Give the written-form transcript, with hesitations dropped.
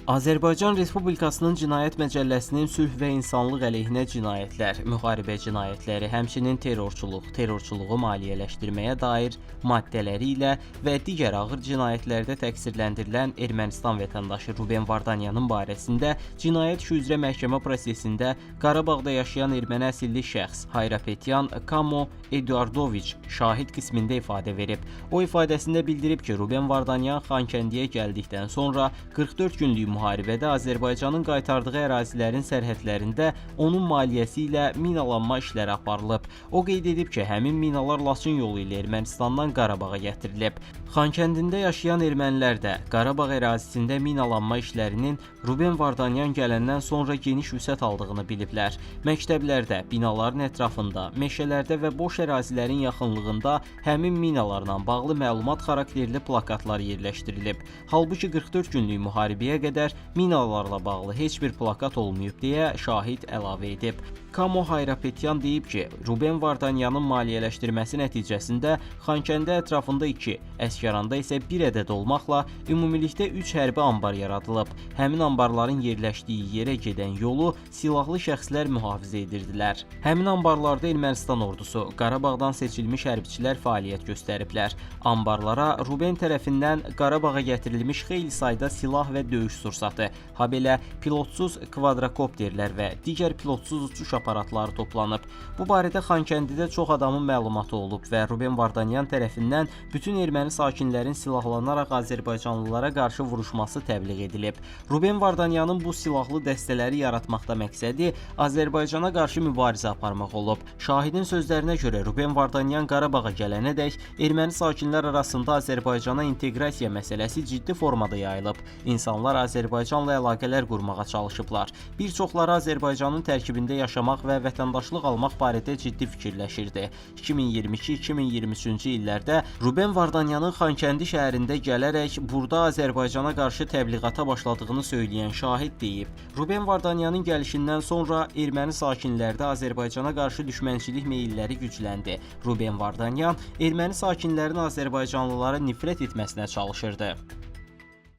Azərbaycan Respublikasının Cinayət Məcəlləsinin sülh və insanlıq əleyhinə cinayətlər, müharibə cinayətləri, həmçinin terrorçuluğu maliyyələşdirməyə dair maddələri ilə və digər ağır cinayətlərdə təqsirləndirilən Ermənistan vətəndaşı Ruben Vardanyanın barəsində cinayət işi üzrə məhkəmə prosesində Qarabağda yaşayan erməni əsilli şəxs Hayrapetyan Kamo Eduardoviç şahid qismində ifadə verib. O ifadəsində bildirib ki, Ruben Vardanyan Xankəndiyə gəldikdən sonra 44 günlük müharibədə Azərbaycanın qaytardığı ərazilərin sərhədlərində onun maliyyəsi ilə minalanma işləri aparılıb. O qeyd edib ki, həmin minalar Laçın yolu ilə Ermənistandan Qarabağa gətirilib. Xankəndində yaşayan ermənilər də Qarabağ ərazisində minalanma işlərinin Ruben Vardanyan gələndən sonra geniş vüsət aldığını biliblər. Məktəblərdə, binaların ətrafında, meşələrdə və boş ərazilərin yaxınlığında həmin minalarla bağlı məlumat xarakterli plakatlar yerləşdirilib. Halbuki 44 günlük müharibəyə qədər minalarla bağlı heç bir plakat olmayıb deyə şahid əlavə edib. Kamo Hayrapetyan deyib ki, Ruben Vardanyanın maliyyələşdirməsi nəticəsində Xankəndi ətrafında 2, Əsgəranda isə 1 ədəd olmaqla ümumilikdə 3 hərbi anbar yaradılıb. Həmin anbarların yerləşdiyi yerə gedən yolu silahlı şəxslər mühafizə edirdilər. Həmin anbarlarda Ermənistan ordusu, Qarabağdan seçilmiş hərbiçilər fəaliyyət göstəriblər. Anbarlara Ruben tərəfindən Qarabağa gətirilmiş xeyli sayda silah və döyüş sursatı, habelə pilotsuz kvadrokopterlər və digər pilotsuz uçuş aparatları toplanıb. Bu barədə Xankəndidə çox adamın məlumatı olub və Ruben Vardanyan tərəfindən bütün erməni sakinlərin silahlanaraq azərbaycanlılara qarşı vuruşması təbliğ edilib. Ruben Vardanyanın bu silahlı dəstələri yaratmaqda məqsədi Azərbaycana qarşı mübarizə aparmaq olub. Şahidin sözlərinə görə Ruben Vardanyan Qarabağa gələnədək erməni sakinlər arasında Azərbaycana inteqrasiya məsələsi ciddi formada yayılıb. İnsanlar Azərbaycanla əlaqələr qurmağa çalışıblar. Bir çoxları Azərbaycanın tərkibində yaşamaq və vətəndaşlıq almaq barədə ciddi fikirləşirdi. 2022-2023-cü illərdə Ruben Vardanyanın Xankəndi şəhərində gələrək burada Azərbaycana qarşı təbliğata başladığını söyləyən şahid deyib. Ruben Vardanyanın gəlişindən sonra erməni sakinlərdə Azərbaycana qarşı düşmənçilik meyilləri gücləndi. Ruben Vardanyan erməni sakinlərin azərbaycanlılara nifrət etməsinə çalışırdı.